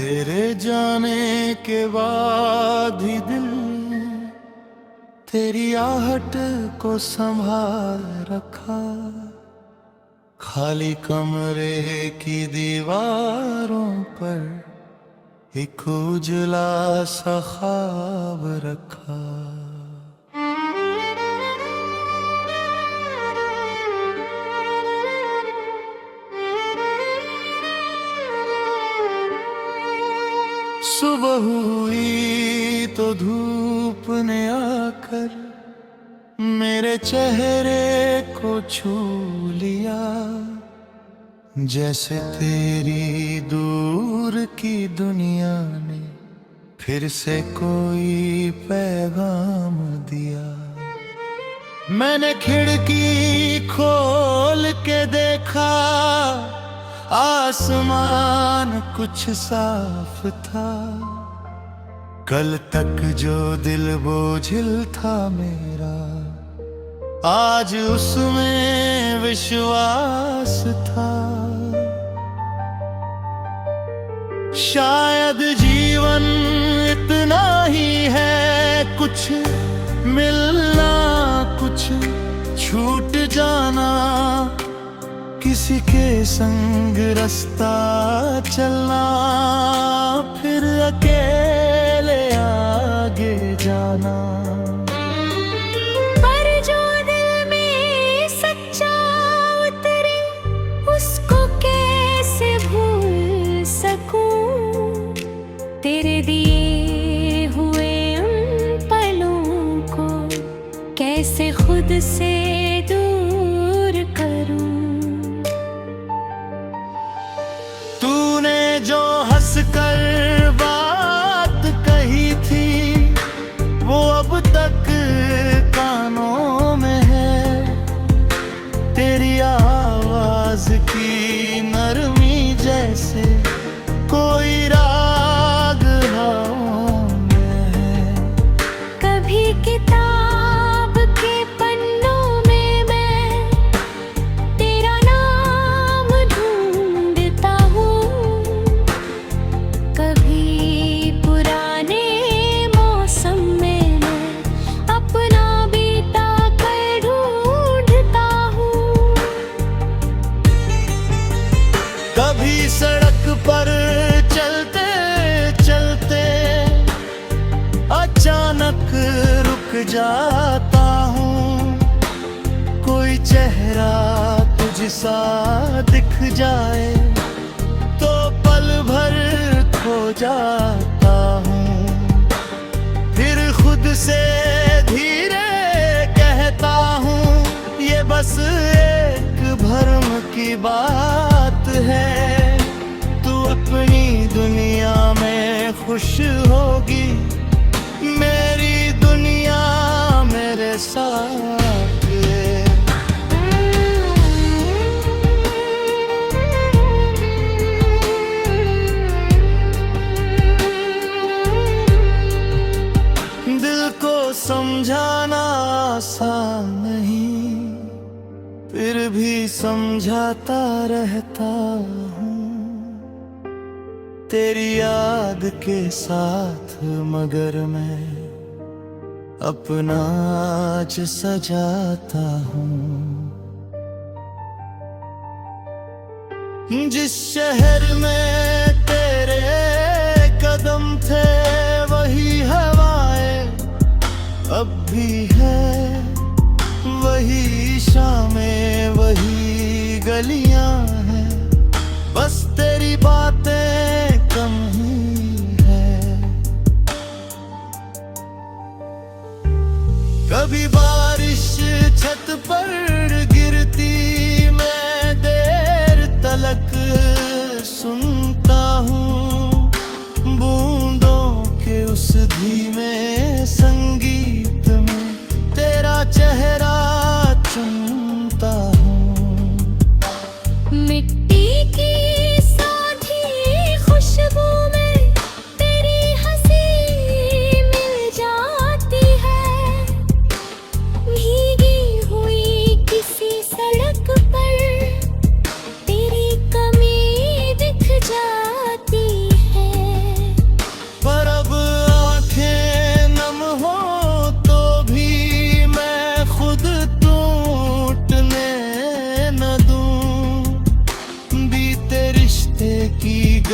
तेरे जाने के बाद ही दिल तेरी आहट को संभाल रखा। खाली कमरे की दीवारों पर एक उजला सा ख्वाब रखा। सुबह हुई तो धूप ने आकर मेरे चेहरे को छू लिया। जैसे तेरी दूर की दुनिया ने फिर से कोई पैगाम दिया। मैंने खिड़की खोल के देखा, आसमान कुछ साफ था। कल तक जो दिल बोझिल था मेरा, आज उसमें विश्वास था। शायद जीवन इतना ही है, कुछ मिलना कुछ छूट जाना। किसी के संग रास्ता चलना, फिर अकेले आगे जाना। पर जो दिल में सच्चा उतरे, उसको कैसे भूल सकूं। तेरे दिए हुए उन पलों को कैसे खुद से दूर करूं। तूने जो हंसकर बात कही थी, वो अब तक कानों में है। तेरी आवाज की नरमी जैसे कोई राग हवाओं में है। कभी किताब के पन्नों में मैं तेरा नाम ढूंढता हूँ। कभी पुराने मौसम में मैं अपना बीता कर ढूंढता हूँ। कभी सड़क पर चलते चलते अचानक रुक जाता हूँ। कोई चेहरा तुझसा दिख जाए तो पल भर खो जाता हूँ। फिर खुद से धीरे कहता हूँ, ये बस एक भ्रम की बात है। तू अपनी दुनिया में खुश होगी, मेरी दुनिया मेरे साथ है। दिल को समझाना आसान नहीं, फिर भी समझाता रहता हूँ। तेरी याद के साथ मगर मैं अपना आज सजाता हूँ। जिस शहर में तेरे कदम थे, वही हवाएं अब भी है। वही शामें वही गलियां हैं, बस तेरी बातें कम ही है। कभी बारिश छत पर गिरती, मैं देर तलक सुनता हूँ। बूंदों के उस धीमे संगीत में तेरा चेहरा चुनता हूँ।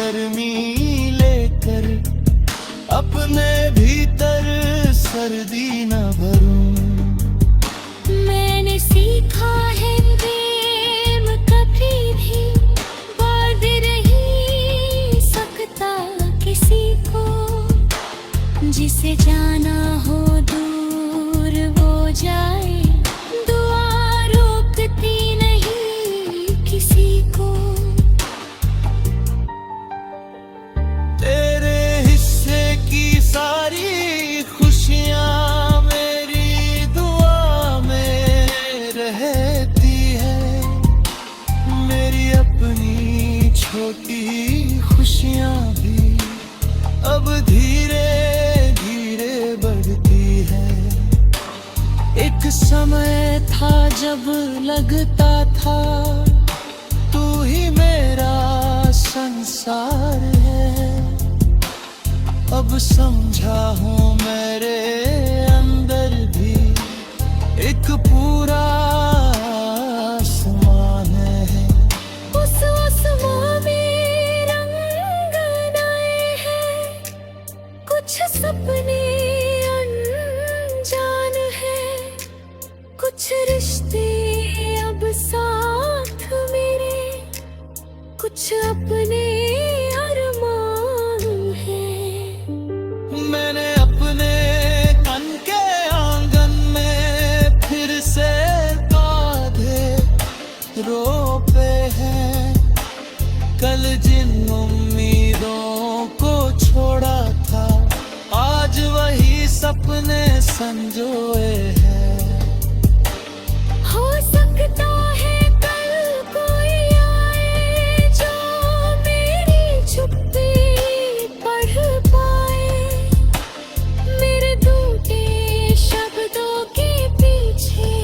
गर्मी लेकर अपने भीतर सर्दी न भरूं। मैंने सीखा है प्रेम कभी भी बांध नहीं सकता किसी को, जिसे जाना हो दूर वो जाए, दुआ रोकती नहीं किसी को। तेरे हिस्से की सारी खुशियाँ मेरी दुआ में रहती है, मेरी अपनी छोटी खुशियाँ भी अब धीरे बढ़ती है। एक समय था जब लगता था तू ही मेरा संसार है, अब समझा हूँ मेरे अंदर भी एक पूरा आसमान है। उस आसमां में रंग नए हैं, कुछ सपने अनजान हैं, कुछ रिश्ते अब साथ मेरे, कुछ अपने अरमान हैं। मैंने अपने तन के आंगन में फिर से पौधे रोपे हैं, कल जिन उम्मीदों को छोड़ा था आज वही सपने संजोए हैं। हो सकता है कल कोई आए जो मेरी चुप्पी पढ़ पाए, मेरे टूटे शब्दों के पीछे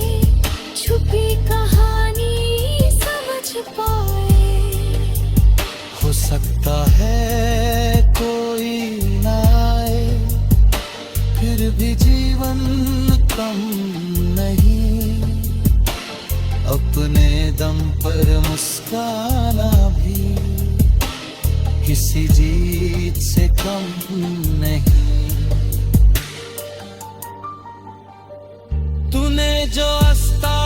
छुपी कहानी समझ पाए। हो सकता है कोई ना आए, फिर भी जीवन कम नहीं, अपने दम पर मुस्काना भी किसी जीत से कम नहीं। तूने जो अस्ता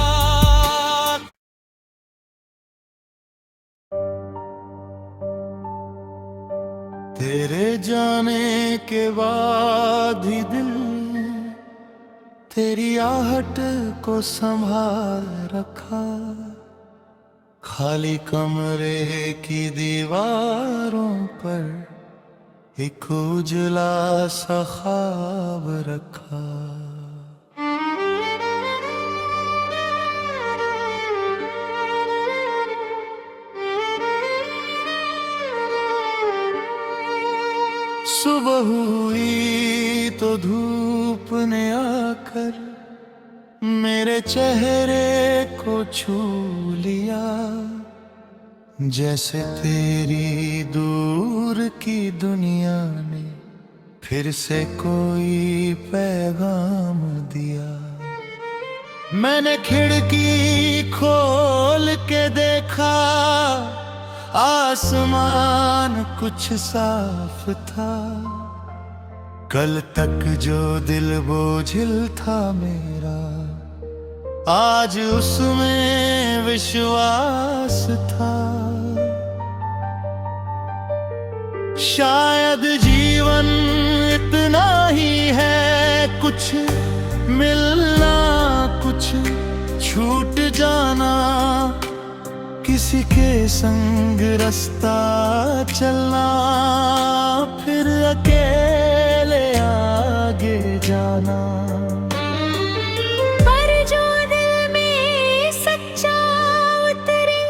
तेरे जाने के बाद ही दिल तेरी आहट को संभाल रखा, खाली कमरे की दीवारों पर एक उजला सा ख्वाब रखा। सुबह हुई तो धूप ने आकर मेरे चेहरे को छू लिया, जैसे तेरी दूर की दुनिया ने फिर से कोई पैगाम दिया। मैंने खिड़की खोल के देखा, आसमान कुछ साफ था, कल तक जो दिल बोझिल था मेरा आज उसमें विश्वास था। शायद जीवन इतना ही है, कुछ मिलना कुछ छूट जाना, किसी के संग रास्ता चलना, फिर अकेले आगे जाना। पर जो दिल में सच्चा उतरे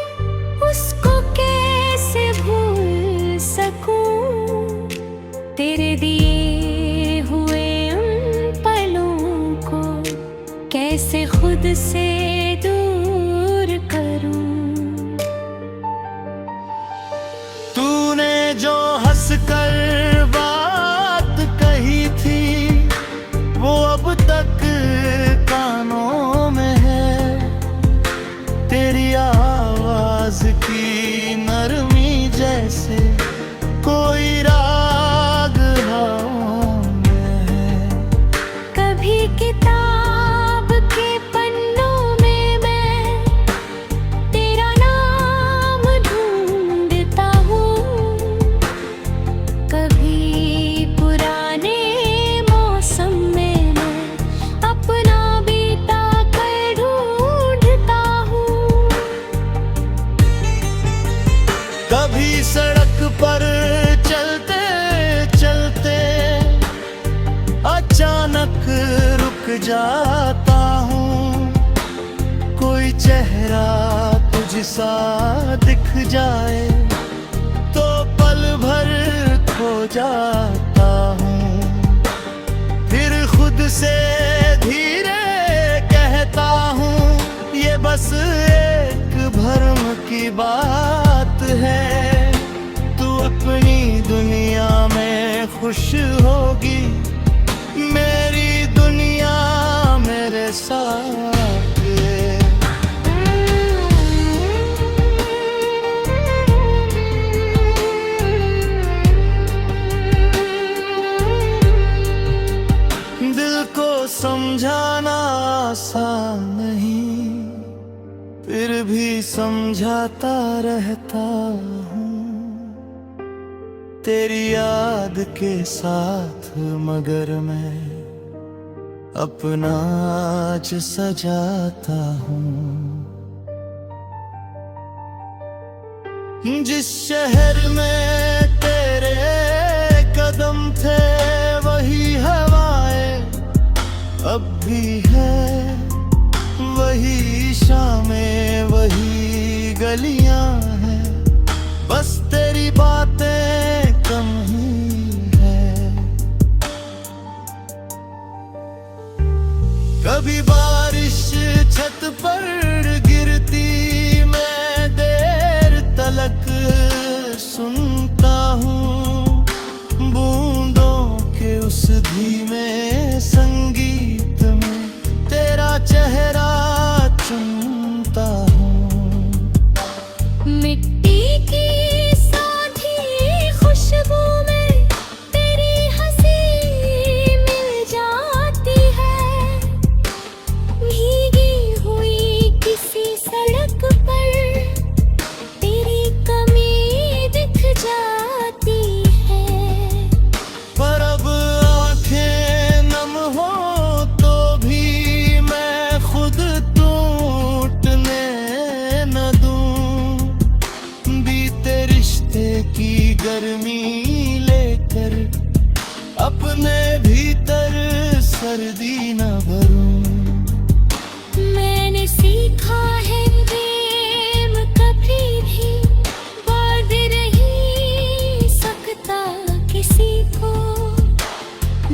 उसको कैसे भूल सकूं, तेरे दिए हुए उन पलों को कैसे खुद से दूर करूं। तूने जो हंसकर बात कही थी वो अब तक कानों में है, तेरी आवाज की नरमी जैसे कभी सड़क पर चलते चलते अचानक रुक जाता हूँ। कोई चेहरा तुझसा दिख जाए तो पल भर खो जाता हूँ। फिर खुद से धीरे कहता हूँ ये बस एक भ्रम की बात है। तू अपनी दुनिया में खुश होगी, मेरी दुनिया मेरे साथ है। दिल को समझाना आसान नहीं, फिर भी समझाता रहता हूँ। तेरी याद के साथ मगर मैं अपना आज सजाता हूँ। जिस शहर में तेरे कदम थे वही हवाएं अब भी है, वही शामें वही गलियां हैं, बस तेरी बातें कम ही है। कभी बारिश छत पर गिरती मैं देर तलक सुनता हूँ। बूंदों के उस धीमे संगीत में तेरा चेहरा चुनता हूँ। मिट्टी की साधी खुशबू में तेरी हंसी मिल जाती है। भीगी हुई किसी सड़क पर तेरी कमी दिख जाती है। पर अब आंखें नम हो तो भी मैं खुद टूटने न दूं। बीते रिश्ते की गर्मी लेकर अपने भीतर सर्दी न भरूं। मैंने सीखा है प्रेम कभी भी बांध नहीं सकता किसी को।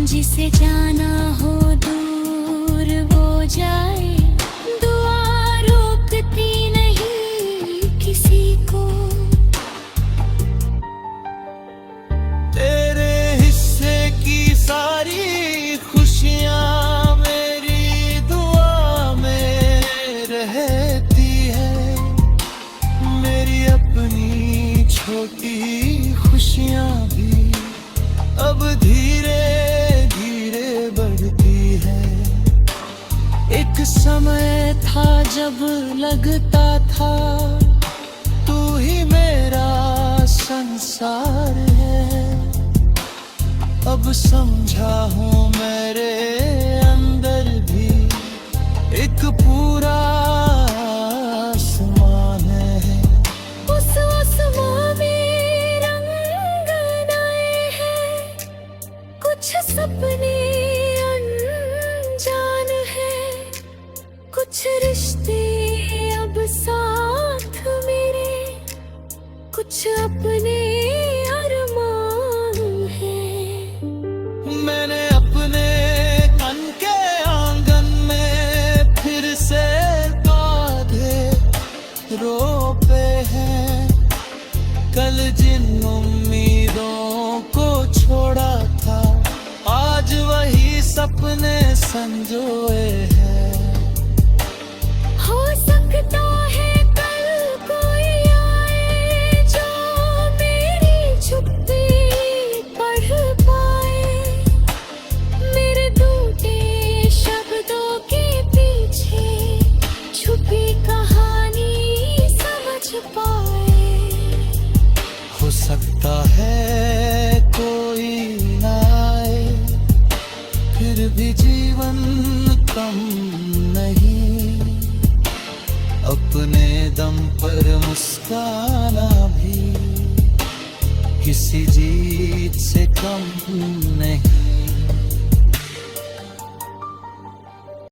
जिसे जाना हो दूर वो जाए, दुआ रोकती नहीं किसी को। तेरे हिस्से की सारी खुशियाँ मेरी दुआ में रहती है। मेरी अपनी छोटी खुशियाँ भी अब धीरे धीरे बढ़ती है। एक समय था जब लगता था तू ही मेरा संसार है। अब समझा हूँ मेरे अंदर भी एक पूरा आसमान है। उस आसमां में रंग नए हैं, कुछ सपने अनजान हैं, कुछ रिश्ते अब साथ मेरे, कुछ अपने अरमान हैं। मैंने अपने तन के आंगन में फिर से पौधे रोपे हैं। कल जिन उम्मीदों को छोड़ा था आज वही सपने संजोए हैं। हो सकता है कल कोई आए जो मेरी चुप्पी पढ़ पाए। मेरे टूटे शब्दों के पीछे छुपी कहानी समझ पाए। हो सकता है कोई ना आए, फिर भी जीवन कम नहीं। अपने दम पर मुस्काना भी किसी जीत से कम नहीं।